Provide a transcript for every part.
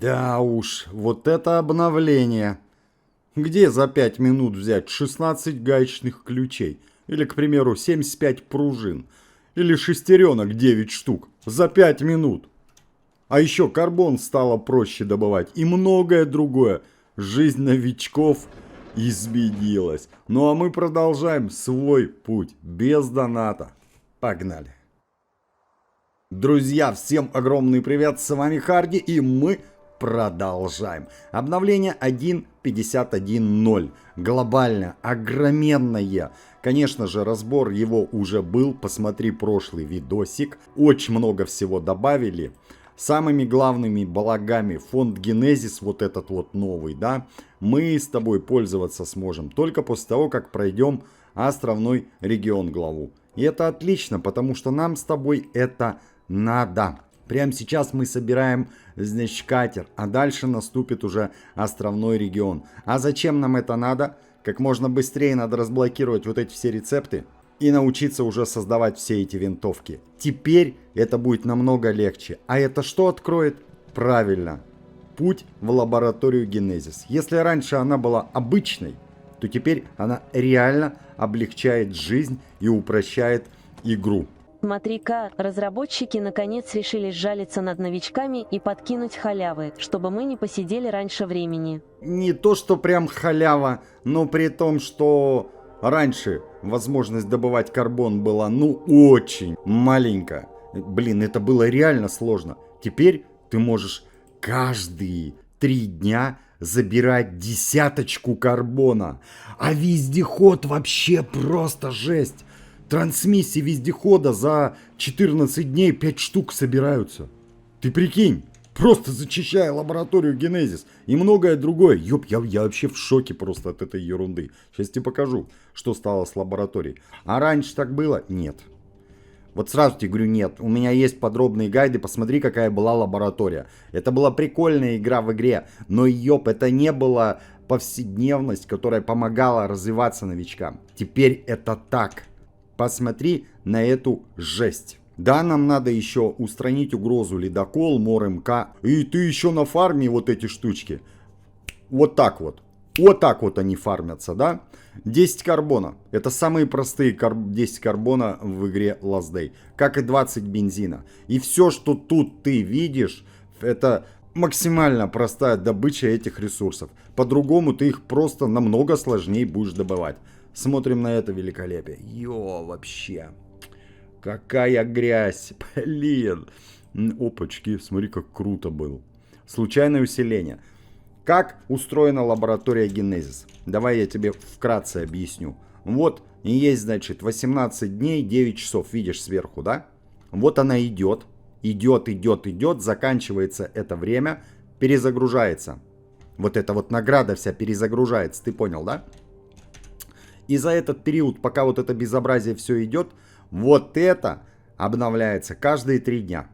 Да уж, вот это обновление. Где за 5 минут взять 16 гаечных ключей? Или, к примеру, 75 пружин? Или шестеренок 9 штук? За 5 минут. А еще карбон стало проще добывать и многое другое. Жизнь новичков изменилась. Ну а мы продолжаем свой путь без доната. Погнали. Друзья, всем огромный привет, с вами Харди, и мы продолжаем. Обновление 1.51.0. Глобальное, огроменное. Конечно же, разбор его уже был, посмотри прошлый видосик. Очень много всего добавили. Самыми главными балагами фонд Генезис, вот этот вот новый, да, мы с тобой пользоваться сможем только после того, как пройдем островной регион главу. И это отлично, потому что нам с тобой это надо. Прямо сейчас мы собираем, значит, катер, а дальше наступит уже островной регион. А зачем нам это надо? Как можно быстрее надо разблокировать вот эти все рецепты и научиться уже создавать все эти винтовки. Теперь это будет намного легче. А это что откроет? Правильно, путь в лабораторию Генезис. Если раньше она была обычной, то теперь она реально облегчает жизнь и упрощает игру. Смотри-ка, разработчики наконец решили сжалиться над новичками и подкинуть халявы, чтобы мы не посидели раньше времени. Не то, что прям халява, но при том, что раньше возможность добывать карбон была, ну, очень маленькая. Блин, это было реально сложно. Теперь ты можешь каждые 3 дня забирать десяточку карбона. А вездеход вообще просто жесть. Трансмиссии вездехода за 14 дней 5 штук собираются. Ты прикинь, просто зачищая лабораторию Генезис и многое другое. Ёп, я вообще в шоке просто от этой ерунды. Сейчас тебе покажу, что стало с лабораторией. А раньше так было? Нет. Вот сразу тебе говорю, нет. У меня есть подробные гайды, посмотри, какая была лаборатория. Это была прикольная игра в игре, но ёп, это не была повседневность, которая помогала развиваться новичкам. Теперь это так. Посмотри на эту жесть. Да, нам надо еще устранить угрозу ледокол, мор МК. И ты еще на фарме вот эти штучки. Вот так вот. Вот так вот они фармятся, да? 10 карбона. Это самые простые 10 карбона в игре Last Day. Как и 20 бензина. И все, что тут ты видишь, это максимально простая добыча этих ресурсов. По-другому ты их просто намного сложнее будешь добывать. Смотрим на это великолепие. Йо, вообще. Какая грязь. Блин. Опачки, смотри, как круто было. Случайное усиление. Как устроена лаборатория Генезис? Давай я тебе вкратце объясню. Вот есть, значит, 18 дней, 9 часов. Видишь сверху, да? Вот она идет. Идет. Заканчивается это время. Перезагружается. Вот эта вот награда вся перезагружается. Ты понял, да? И за этот период, пока вот это безобразие все идет, вот это обновляется каждые 3 дня.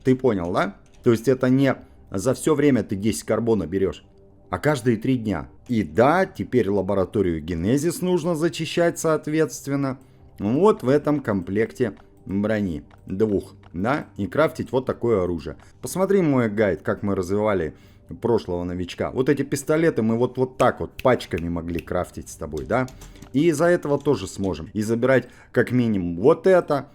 Ты понял, да? То есть это не за все время ты 10 карбона берешь, а каждые 3 дня. И да, теперь лабораторию Генезис нужно зачищать соответственно. Вот в этом комплекте брони. 2, да? И крафтить вот такое оружие. Посмотри мой гайд, как мы развивали прошлого новичка. Вот эти пистолеты мы вот так вот пачками могли крафтить с тобой, да? И из-за этого тоже сможем. И забирать как минимум вот это,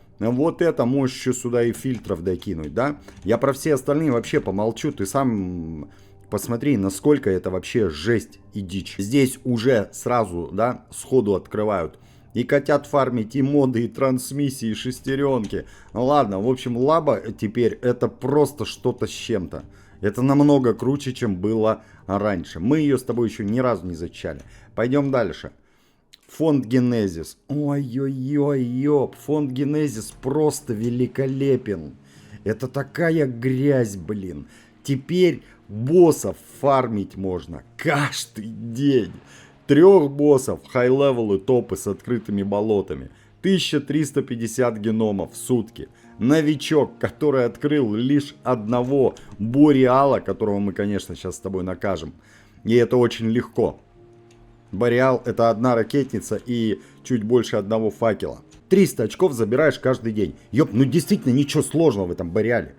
можешь еще сюда и фильтров докинуть, да? Я про все остальные вообще помолчу, ты сам посмотри, насколько это вообще жесть и дичь. Здесь уже сразу, да, сходу открывают. И хотят фармить и моды, и трансмиссии, и шестеренки. Ладно, в общем, лаба теперь это просто что-то с чем-то. Это намного круче, чем было раньше. Мы ее с тобой еще ни разу не зачищали. Пойдем дальше. Фонд Генезис. Ой-ой-ой-ой. Фонд Генезис просто великолепен. Это такая грязь, блин. Теперь боссов фармить можно каждый день. 3 боссов, хай-левелы, топы с открытыми болотами. 1350 геномов в сутки. Новичок, который открыл лишь одного Бореала, которого мы, конечно, сейчас с тобой накажем. И это очень легко. Бореал — это 1 ракетница и чуть больше 1 факела. 300 очков забираешь каждый день. Ёп, ну действительно ничего сложного в этом Бореале.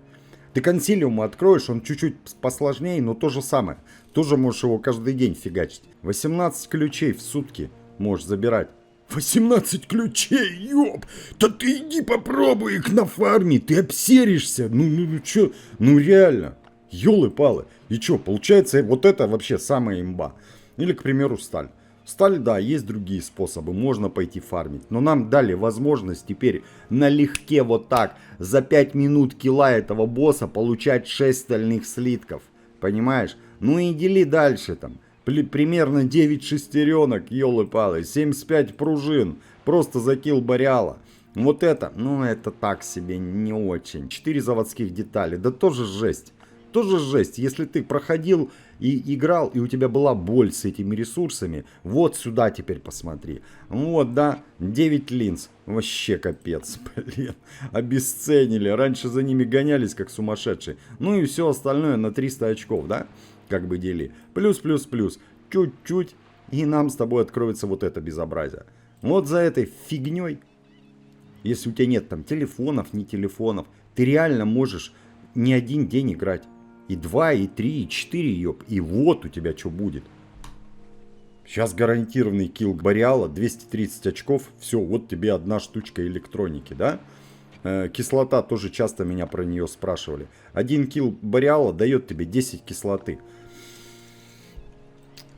Ты консилиум откроешь, он чуть-чуть посложнее, но то же самое. Тоже можешь его каждый день фигачить. 18 ключей в сутки можешь забирать. 18 ключей, ёб! Да ты иди попробуй их на фарме, ты обсеришься. Ну чё, ну реально. Ёлы-палы. И чё, получается, вот это вообще самая имба. Или, к примеру, сталь. Сталь, да, есть другие способы, можно пойти фармить. Но нам дали возможность теперь налегке вот так за 5 минут килла этого босса получать 6 стальных слитков. Понимаешь? Ну и дели дальше там. Примерно 9 шестеренок, ёлы-палы, 75 пружин. Просто за килл Бориала. Вот это, ну это так себе, не очень. 4 заводских детали, да тоже жесть. Тоже жесть, если ты проходил и играл, и у тебя была боль с этими ресурсами, вот сюда теперь посмотри. Вот, да, 9 линз, вообще капец, блин, обесценили, раньше за ними гонялись как сумасшедшие. Ну и все остальное на 300 очков, да, как бы дели. Плюс, чуть-чуть, и нам с тобой откроется вот это безобразие. Вот за этой фигней, если у тебя нет там телефонов, не телефонов, ты реально можешь не один день играть. И 2, и 3, и 4, ёб. И вот у тебя что будет. Сейчас гарантированный килл Бориала, 230 очков. Все, вот тебе одна штучка электроники, да? Кислота, тоже часто меня про нее спрашивали. Один килл Бориала дает тебе 10 кислоты.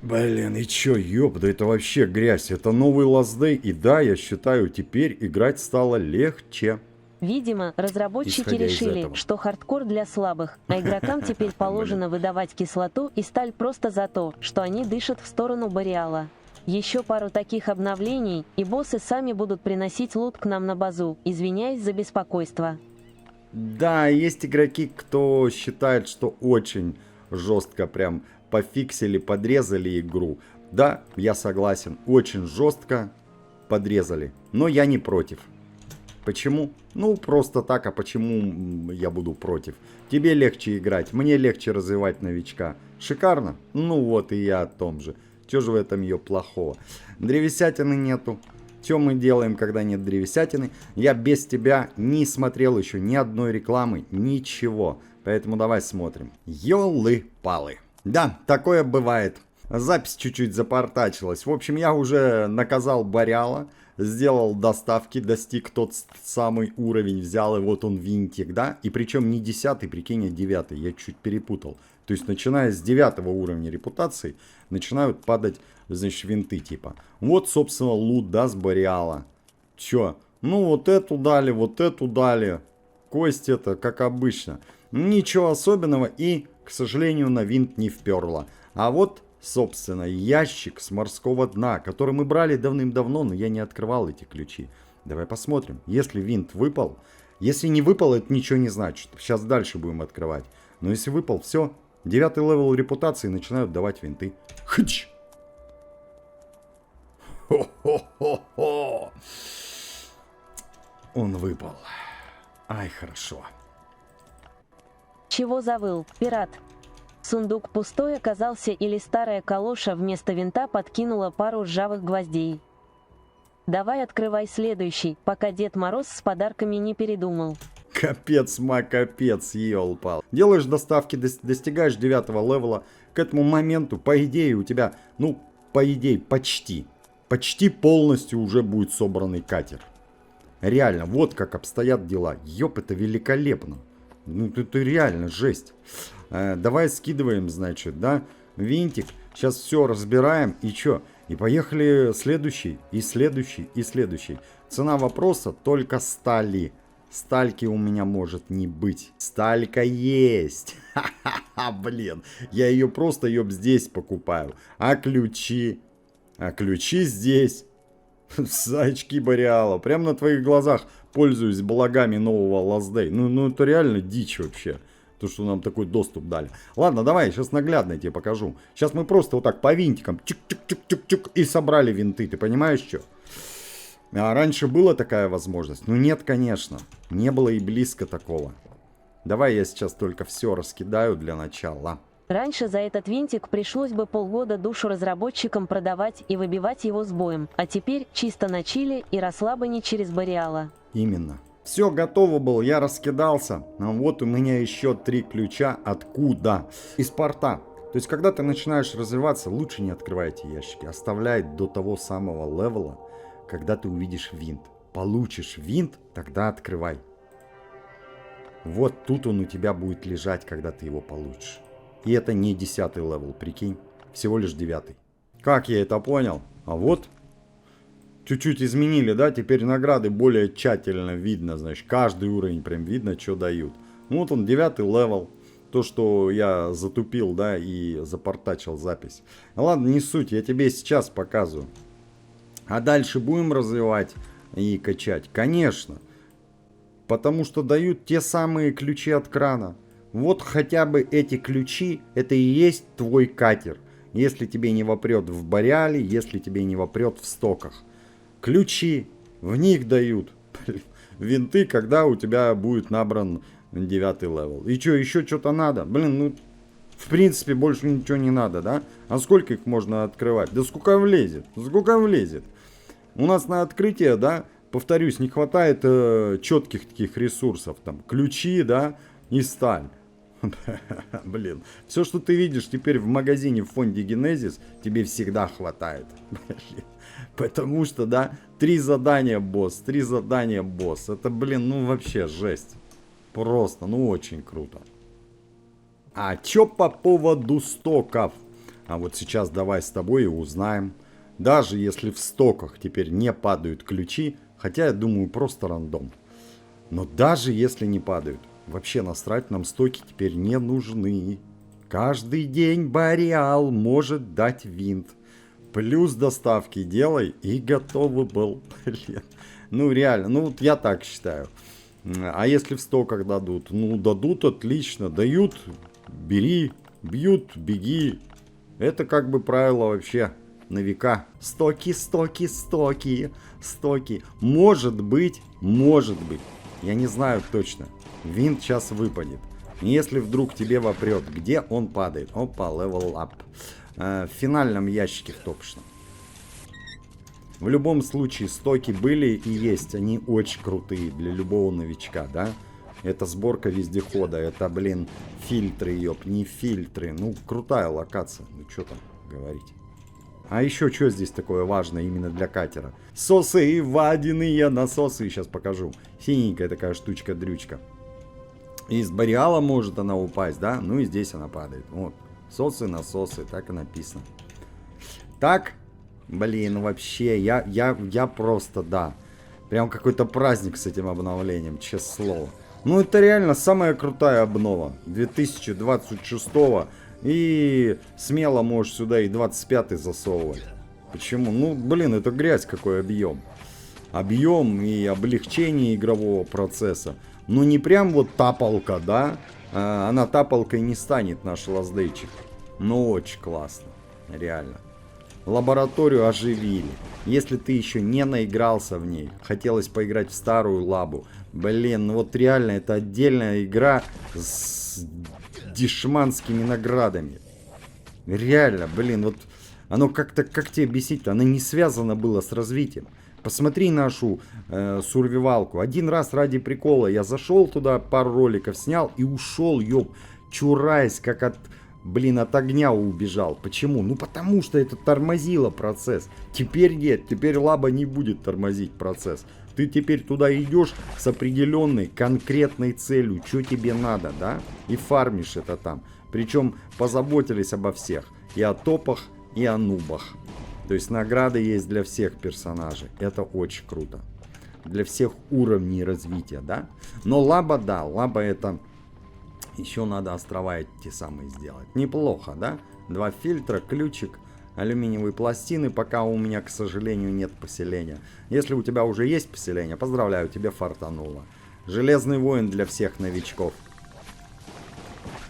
Блин, и чё, ёб, да это вообще грязь. Это новый Last Day. И да, я считаю, теперь играть стало легче. Видимо, разработчики Исходя из решили, этого. что хардкор для слабых, а игрокам теперь положено выдавать кислоту и сталь просто за то, что они дышат в сторону Бориала. Еще пару таких обновлений, и боссы сами будут приносить лут к нам на базу, извиняюсь за беспокойство. Да, есть игроки, кто считает, что очень жестко прям пофиксили, подрезали игру. Да, я согласен, очень жестко подрезали, но я не против. Почему? Ну, просто так, а почему я буду против? Тебе легче играть, мне легче развивать новичка. Шикарно? Ну вот и я о том же. Чё же в этом ее плохого? Древесятины нету. Что мы делаем, когда нет древесятины? Я без тебя не смотрел еще ни одной рекламы, ничего. Поэтому давай смотрим. Ёлы-палы. Да, такое бывает. Запись чуть-чуть запортачилась. В общем, я уже наказал Бориала. Сделал доставки, достиг тот самый уровень, взял, и вот он винтик, да? И причем не 10-й, прикинь, а 9-й, я чуть перепутал. То есть, начиная с 9 уровня репутации, начинают падать, значит, винты типа. Вот, собственно, лут, да, с Бориала. Чё? Ну, вот эту дали. Кость это, как обычно. Ничего особенного и, к сожалению, на винт не вперло. А вот... Собственно, ящик с морского дна, который мы брали давным-давно, но я не открывал эти ключи. Давай посмотрим. Если винт выпал, если не выпал, это ничего не значит. Сейчас дальше будем открывать. Но если выпал, все. 9 левел репутации начинают давать винты. Хыч! Хо-хо-хо-хо! Он выпал. Ай, хорошо. Чего завыл, пират? Сундук пустой оказался или старая калоша вместо винта подкинула пару ржавых гвоздей. Давай открывай следующий, пока Дед Мороз с подарками не передумал. Капец, капец, ёлпал. Делаешь доставки, достигаешь 9 левела. К этому моменту, по идее, у тебя, ну, по идее, почти полностью уже будет собранный катер. Реально, вот как обстоят дела. Ёп, это великолепно. Ну, это реально жесть. Давай скидываем, значит, да, винтик. Сейчас все разбираем. И чё? И поехали следующий, и следующий, и следующий. Цена вопроса только стали. Стальки у меня может не быть. Сталька есть. Ха-ха-ха, блин. Я ее просто, ёб, здесь покупаю. А ключи? А ключи здесь. Очки Бориала. Прямо на твоих глазах пользуюсь благами нового Last Day. Ну это реально дичь вообще. То, что нам такой доступ дали. Ладно, давай, сейчас наглядно я тебе покажу. Сейчас мы просто вот так по винтикам чик-чик-чик-чик-чик и собрали винты. Ты понимаешь, что? А раньше была такая возможность? Ну нет, конечно. Не было и близко такого. Давай я сейчас только все раскидаю для начала. Раньше за этот винтик пришлось бы полгода душу разработчикам продавать и выбивать его с боем, а теперь чисто на чиле и расслабоне через Бориала. Именно. Все, готово был, я раскидался. А вот у меня еще 3 ключа. Откуда? Из порта. То есть, когда ты начинаешь развиваться, лучше не открывай эти ящики. Оставляй до того самого левела, когда ты увидишь винт. Получишь винт, тогда открывай. Вот тут он у тебя будет лежать, когда ты его получишь. И это не 10 левел, прикинь. Всего лишь 9. Как я это понял? А вот... Чуть-чуть изменили, да, теперь награды более тщательно видно, значит, каждый уровень прям видно, что дают. Ну вот он, 9 левел, то, что я затупил, да, и запортачил запись. Ладно, не суть, я тебе сейчас показываю. А дальше будем развивать и качать? Конечно, потому что дают те самые ключи от крана. Вот хотя бы эти ключи, это и есть твой катер. Если тебе не вопрет в Бореале, если тебе не вопрет в стоках. Ключи, в них дают винты, когда у тебя будет набран 9 левел. И что, еще что-то надо? Блин, ну, в принципе, больше ничего не надо, да? А сколько их можно открывать? Да сколько влезет? Сколько влезет? У нас на открытие, да, повторюсь, не хватает четких таких ресурсов. Там, ключи, да, и сталь. Блин, все, что ты видишь теперь в магазине в фонде Генезис, тебе всегда хватает. Потому что, да, 3 задания босс, 3 задания босс. Это, блин, ну вообще жесть. Просто, ну очень круто. А чё по поводу стоков? А вот сейчас давай с тобой и узнаем. Даже если в стоках теперь не падают ключи, хотя я думаю просто рандом. Но даже если не падают, вообще насрать, нам стоки теперь не нужны. Каждый день Бореал может дать винт. Плюс доставки делай и готовый был. Блин. Ну реально, ну вот я так считаю. А если в стоках дадут? Ну дадут, отлично. Дают, бери, бьют, беги. Это как бы правило вообще на века. Стоки, стоки, стоки, стоки. Может быть, я не знаю точно. Винт сейчас выпадет. Если вдруг тебе вопрет, где он падает? Опа, level up. В финальном ящике в топочном. В любом случае, стоки были и есть. Они очень крутые для любого новичка, да? Это сборка вездехода. Это, блин, фильтры, ёп, не фильтры. Ну, крутая локация. Ну, что там говорить. А еще что здесь такое важное именно для катера? Сосы, водяные насосы. Сейчас покажу. Синенькая такая штучка-дрючка. Из Бореала может она упасть, да? Ну и здесь она падает. Вот. Сосы, насосы, так и написано. Так, блин, вообще, я просто, да. Прям какой-то праздник с этим обновлением, честное слово. Ну, это реально самая крутая обнова 2026. И смело можешь сюда и 25-й засовывать. Почему? Ну, блин, это грязь, какой объем. Объем и облегчение игрового процесса. Ну, не прям вот тапалка, да? Она тапалкой не станет, наш лаздейчик. Но очень классно. Реально. Лабораторию оживили. Если ты еще не наигрался в ней, хотелось поиграть в старую лабу. Блин, ну вот реально это отдельная игра с дешманскими наградами. Реально, блин, вот оно как-то, как тебе объяснить-то, оно не связано было с развитием. Посмотри нашу сурвивалку. Один раз ради прикола я зашел туда, пару роликов снял и ушел, ёб, чураясь, как от, блин, от огня убежал. Почему? Ну потому что это тормозило процесс. Теперь нет, теперь лаба не будет тормозить процесс. Ты теперь туда идешь с определенной конкретной целью, что тебе надо, да? И фармишь это там. Причем позаботились обо всех. И о топах, и о нубах. То есть награды есть для всех персонажей. Это очень круто. Для всех уровней развития, да? Но лаба, да, лаба это... Еще надо острова эти самые сделать. Неплохо, да? 2 фильтра, ключик, алюминиевые пластины. Пока у меня, к сожалению, нет поселения. Если у тебя уже есть поселение, поздравляю, тебе фартануло. Железный воин для всех новичков.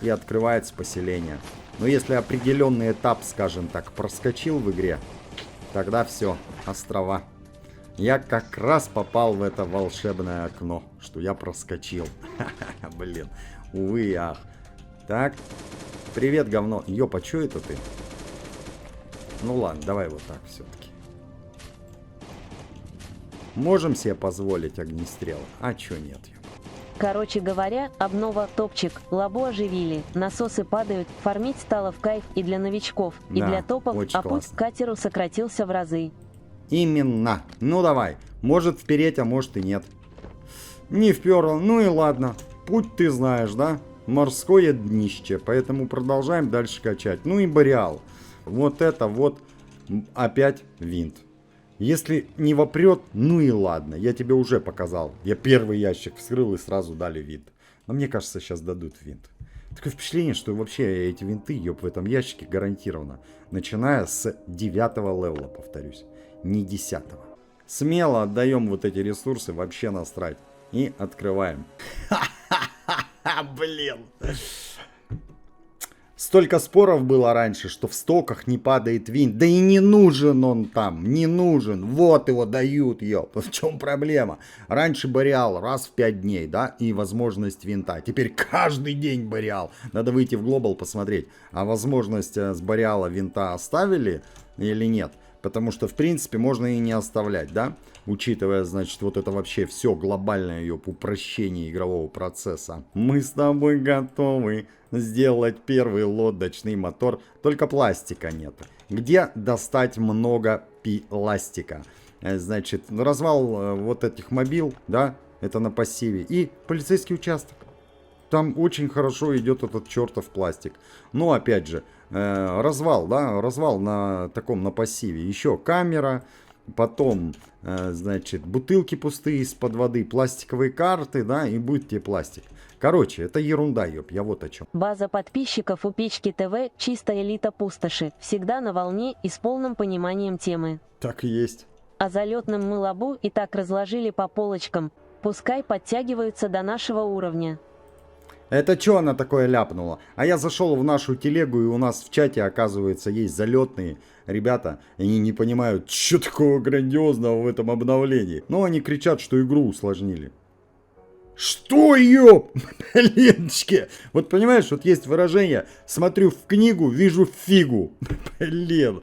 И открывается поселение. Но если определенный этап, скажем так, проскочил в игре, тогда все, острова. Я как раз попал в это волшебное окно, что я проскочил. Блин, увы и ах. Так, привет, говно. Ёпа, чё это ты? Ну ладно, давай вот так все-таки. можем себе позволить огнестрел. А чё нет? Короче говоря, обнова топчик, лабу оживили, насосы падают, фармить стало в кайф и для новичков, и Да, для топов, очень а путь классно. к катеру сократился в разы. Именно. Ну давай. Может впереть, а может и нет. Не вперло. Ну и ладно. Путь ты знаешь, да? Морское днище. Поэтому продолжаем дальше качать. Ну и Бориал. Вот это вот опять винт. Если не вопрет, ну и ладно. Я тебе уже показал. Я первый ящик вскрыл и сразу дали винт. Но мне кажется, сейчас дадут винт. Такое впечатление, что вообще эти винты, ёб, в этом ящике гарантированно. Начиная с 9-го левела, повторюсь. Не 10-го. Смело отдаем вот эти ресурсы, вообще насрать. И открываем. Блин. Столько споров было раньше, что в стоках не падает винт. Да и не нужен он там, не нужен. Вот его дают, ёп. В чем проблема? Раньше Бориал раз в 5 дней, да, и возможность винта. Теперь каждый день Бориал. Надо выйти в глобал посмотреть. А возможность с Бориала винта оставили или нет? Потому что, в принципе, можно и не оставлять, да? Учитывая, значит, вот это вообще все глобальное ее упрощение игрового процесса. Мы с тобой готовы сделать первый лодочный мотор, только пластика нет. Где достать много пластика? Значит, развал вот этих мобил, да, это на пассиве, и полицейский участок. Там очень хорошо идет этот чертов пластик. Но опять же, развал, да, развал на таком, на пассиве. Еще камера, потом, значит, бутылки пустые из-под воды, пластиковые карты, да, и будет тебе пластик. Короче, это ерунда, ёб, я вот о чем. База подписчиков у Печки ТВ – чистая элита пустоши, всегда на волне и с полным пониманием темы. Так и есть. А залетным мы лабу и так разложили по полочкам, пускай подтягиваются до нашего уровня. Это что она такое ляпнула? А я зашел в нашу телегу, и у нас в чате, оказывается, есть залетные ребята. И они не понимают, что такого грандиозного в этом обновлении. Но они кричат, что игру усложнили. Что, ёп? Блинчики. Вот понимаешь, вот есть выражение: смотрю в книгу, вижу фигу. Блин.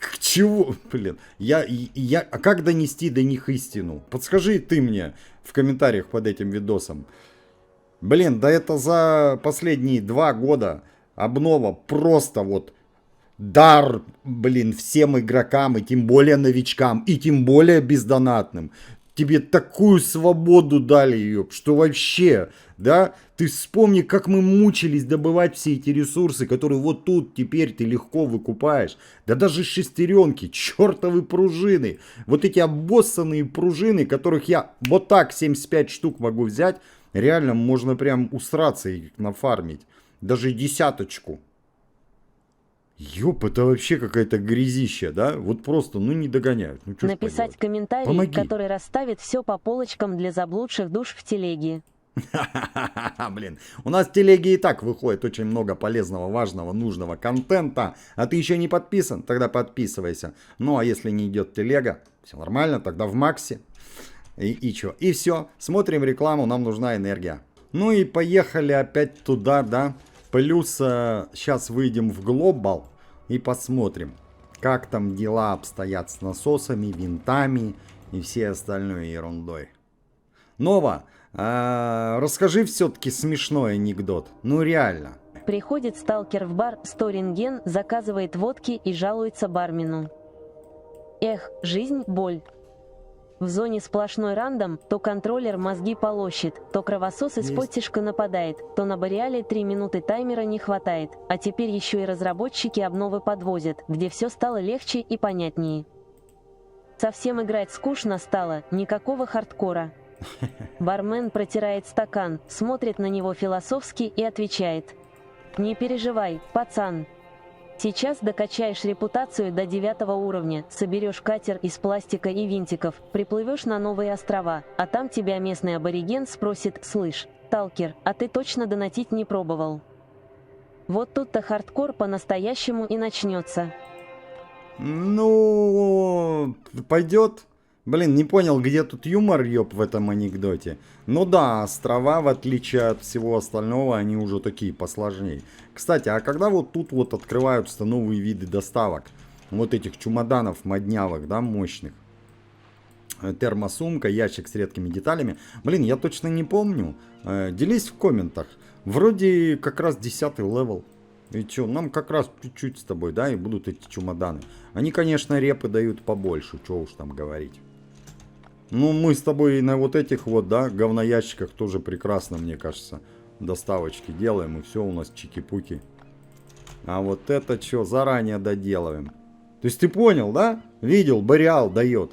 К чего? Блин. А как донести до них истину? Подскажи ты мне в комментариях под этим видосом. Блин, да это за последние 2 года обнова просто вот дар, блин, всем игрокам, и тем более новичкам, и тем более бездонатным. Тебе такую свободу дали, ёб, что вообще, да? Ты вспомни, как мы мучились добывать все эти ресурсы, которые вот тут теперь ты легко выкупаешь. Да даже шестеренки, чертовы пружины. Вот эти обоссанные пружины, которых я вот так 75 штук могу взять. Реально можно прям усраться и нафармить. Даже 10-очку. Ёп, это вообще какая-то грязища, да? Вот просто, ну не догоняют. Ну, что ж Написать поделать? комментарий, Помоги. который расставит все по полочкам для заблудших душ в телеге. Блин, у нас в телеге и так выходит очень много полезного, важного, нужного контента. А ты еще не подписан? Тогда подписывайся. Ну а если не идет телега, все нормально, тогда в Максе. И что? И все. Смотрим рекламу, нам нужна энергия. Ну и поехали опять туда, да. Плюс сейчас выйдем в глобал и посмотрим, как там дела обстоят с насосами, винтами и всей остальной ерундой. Нова, расскажи все-таки смешной анекдот. Ну реально. Приходит сталкер в бар, 100 рентген, заказывает водки и жалуется бармену. Эх, жизнь – боль. В зоне сплошной рандом, то контроллер мозги полощет, то кровосос из подтяжка нападает, то на Бориале 3 минуты таймера не хватает, а теперь еще и разработчики обновы подвозят, где все стало легче и понятнее. Совсем играть скучно стало, никакого хардкора. Бармен протирает стакан, смотрит на него философски и отвечает: «Не переживай, пацан. Сейчас докачаешь репутацию до 9 уровня, соберешь катер из пластика и винтиков, приплывешь на новые острова, а там тебя местный абориген спросит: слышь, сталкер, а ты точно донатить не пробовал?» Вот тут-то хардкор по-настоящему и начнется. Ну, пойдет. Блин, не понял, где тут юмор, ёб, в этом анекдоте. Ну да, острова, в отличие от всего остального, они уже такие посложнее. Кстати, а когда вот тут вот открываются новые виды доставок? Вот этих чемоданов моднявых, да, мощных. термосумка, ящик с редкими деталями. Блин, я точно не помню. Делись в комментах. Вроде как раз 10 левел. И чё, нам как раз чуть-чуть с тобой, да, и будут эти чемоданы. Они, конечно, репы дают побольше, чё уж там говорить. Ну, мы с тобой на вот этих вот, да, говноящиках тоже прекрасно, мне кажется, доставочки делаем, и все у нас чики-пуки. А вот это что, заранее доделываем. То есть ты понял, да? Видел, Бориал дает.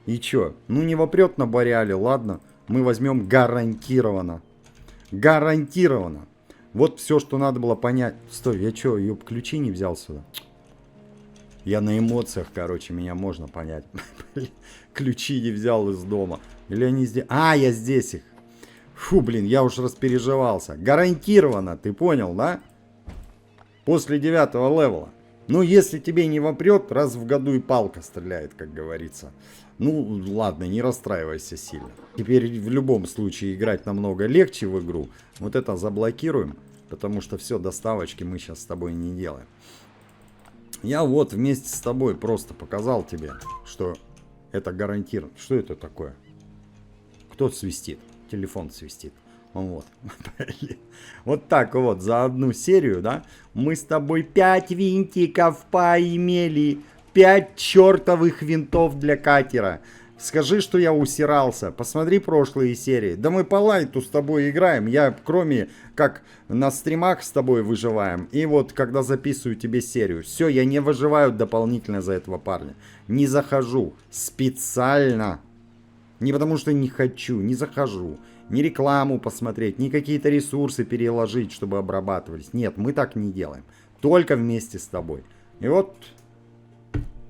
И чё? Ну не вопрет на Бориале, ладно. Мы возьмем гарантированно. Гарантированно. Вот все, что надо было понять. Стой, я чё, ее ключи не взял сюда? Я на эмоциях, короче, меня можно понять. Ключи не взял из дома. Или они здесь? А, я здесь их. Фу, блин, я уж распереживался. Гарантированно, ты понял, да? После 9 левела. Ну, если тебе не вопрет, раз в году и палка стреляет, как говорится. Ну, ладно, не расстраивайся сильно. Теперь в любом случае играть намного легче в игру. Вот это заблокируем, потому что все, доставочки мы сейчас с тобой не делаем. Я вот вместе с тобой просто показал тебе, что это гарантированно. Что это такое? Кто свистит? Телефон свистит. Вот. Вот так вот за одну серию, да, мы с тобой 5 винтиков поимели. 5 чертовых винтов для катера. Скажи, что я усирался. Посмотри прошлые серии. Да мы по лайту с тобой играем. Я, кроме как на стримах с тобой выживаем. И вот когда записываю тебе серию. Все, я не выживаю дополнительно за этого парня. Не захожу. Специально. Не потому что не хочу. Не захожу. Ни рекламу посмотреть, ни какие-то ресурсы переложить, чтобы обрабатывались. Нет, мы так не делаем. Только вместе с тобой. И вот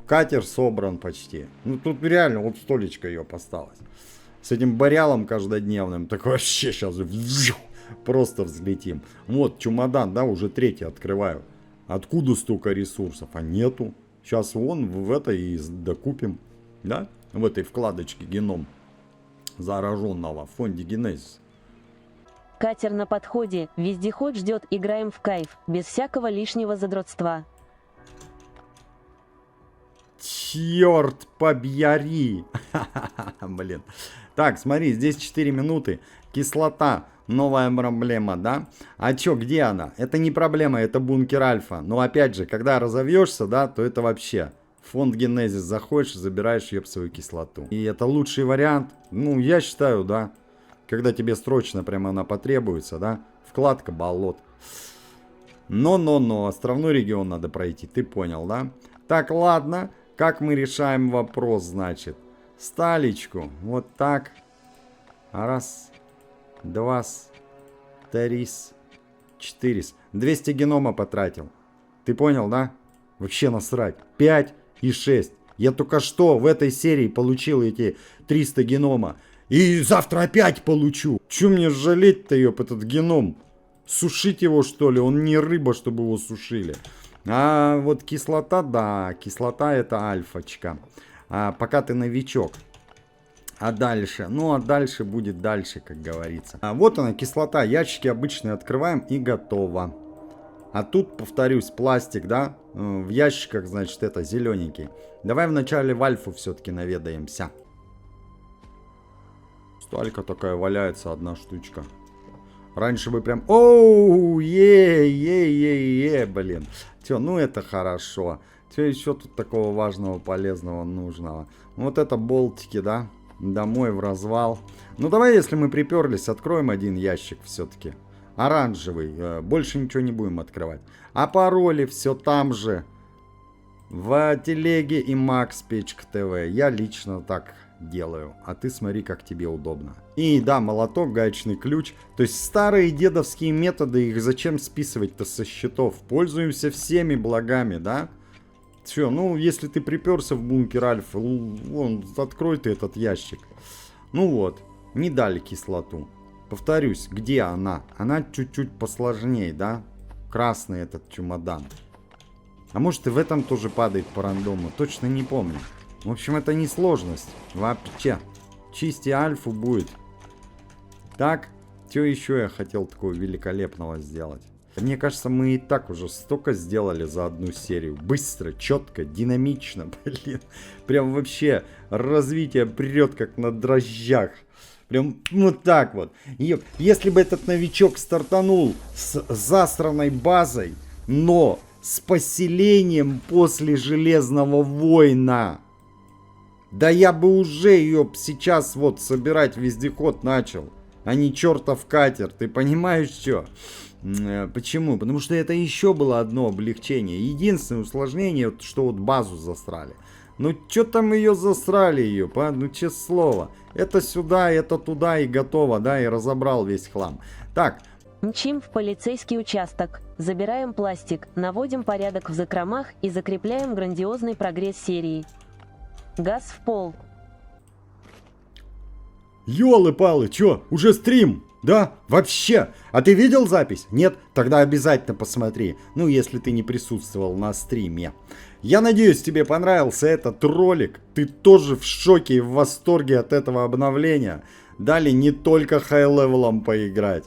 катер собран почти. Ну тут реально вот столечко ее осталось. С этим Бориалом каждодневным. Так вообще сейчас просто взлетим. Вот чемодан, да, уже 3 открываю. Откуда столько ресурсов? А нету. Сейчас вон в это и докупим. Да? В этой вкладочке геном зараженного в фонде Генезис. Катер на подходе, вездеход ждет, играем в кайф, без всякого лишнего задротства. Черт побери! Блин. Так, смотри, здесь 4 минуты. Кислота. Новая проблема, да? А чё, где она? Это не проблема, это бункер Альфа. Но опять же, когда разовьешься, да, то это вообще... Фонд Генезис заходишь и забираешь свою кислоту. И это лучший вариант. Ну, я считаю, да. Когда тебе срочно прямо она потребуется, да. Вкладка болот. Но, островной регион надо пройти, ты понял, да? Так, ладно. Как мы решаем вопрос, значит? Сталечку. Вот так. Раз. Два. Три. 4. 200 генома потратил. Ты понял, да? Вообще насрать. 5 и 6. Я только что в этой серии получил эти 300 генома. И завтра опять получу. Чё мне жалеть-то, ёп, этот геном? Сушить его, что ли? Он не рыба, чтобы его сушили. А вот кислота, да. Кислота это альфочка. Пока ты новичок. А дальше? Ну, а дальше будет дальше, как говорится. Вот она, кислота. Ящики обычные открываем и готово. А тут, повторюсь, пластик, да? В ящиках, значит, это зелененький. Давай вначале в альфу все-таки наведаемся. Сталька такая валяется, одна штучка. Раньше бы прям... Оу, блин. Че, ну это хорошо. Че еще тут такого важного, полезного, нужного? Вот это болтики, да? Домой в развал. Ну давай, если мы приперлись, откроем один ящик все-таки. Оранжевый. Больше ничего не будем открывать. А пароли все там же. В телеге и Макс Печка ТВ. Я лично так делаю. А ты смотри, как тебе удобно. И да, молоток, гаечный ключ. То есть старые дедовские методы, их зачем списывать-то со счетов? Пользуемся всеми благами, да? Все, ну если ты приперся в бункер Альфа, вон, открой ты этот ящик. Ну вот, не дали кислоту. Повторюсь, где она? Она чуть-чуть посложнее, да? Красный этот чемодан. А может и в этом тоже падает по рандому. Точно не помню. В общем, это не сложность. Вообще. Чисти альфу будет. Так, что еще я хотел такого великолепного сделать? Мне кажется, мы и так уже столько сделали за одну серию. Быстро, четко, динамично, блин. Прям вообще развитие прет как на дрожжах. Прям вот так вот. И если бы этот новичок стартанул с засранной базой, но с поселением после Железного Война, да я бы уже ее сейчас вот собирать вездеход начал, а не чертов катер. Ты понимаешь, что? Почему? Потому что это еще было одно облегчение. Единственное усложнение, что вот базу засрали. Ну, что там ее засрали ее, ну, честное слово. Это сюда, это туда и готово, да, и разобрал весь хлам. Так. Мчим в полицейский участок, забираем пластик, наводим порядок в закромах и закрепляем грандиозный прогресс серии. Газ в пол. Ёлы-палы, чё, уже стрим? Да? Вообще? А ты видел запись? Нет? Тогда обязательно посмотри. Ну, если ты не присутствовал на стриме. Я надеюсь, тебе понравился этот ролик. Ты тоже в шоке и в восторге от этого обновления. Дали не только хай-левелом поиграть.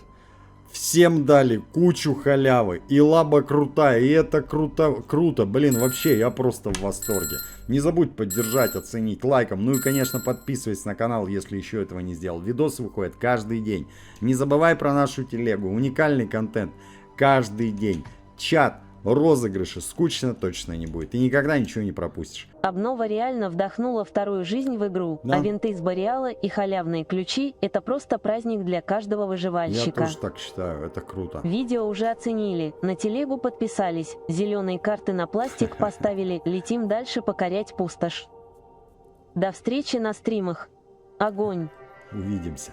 Всем дали кучу халявы. И лаба крутая, и это круто. Блин, вообще, я просто в восторге. Не забудь поддержать, оценить лайком. Ну и, конечно, подписывайся на канал, если еще этого не сделал. Видосы выходят каждый день. Не забывай про нашу телегу. Уникальный контент каждый день. Чат, розыгрыши. Скучно точно не будет. Ты никогда ничего не пропустишь. Обнова реально вдохнула вторую жизнь в игру. Да. А винты из Бориала и халявные ключи — это просто праздник для каждого выживальщика. Я тоже так считаю. Это круто. Видео уже оценили, на телегу подписались, зеленые карты на пластик поставили, летим дальше покорять пустошь. До встречи на стримах. Огонь! Увидимся.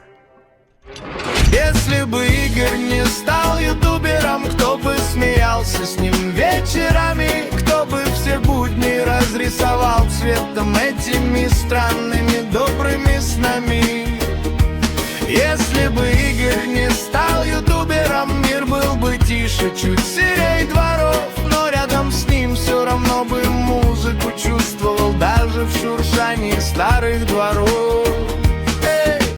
Если бы Игорь не стал ютубером, кто бы смеялся с ним вечерами, кто бы все будни разрисовал цветом этими странными добрыми снами. Если бы Игорь не стал ютубером, мир был бы тише, чуть серей дворов, но рядом с ним все равно бы музыку чувствовал, даже в шуршании старых дворов.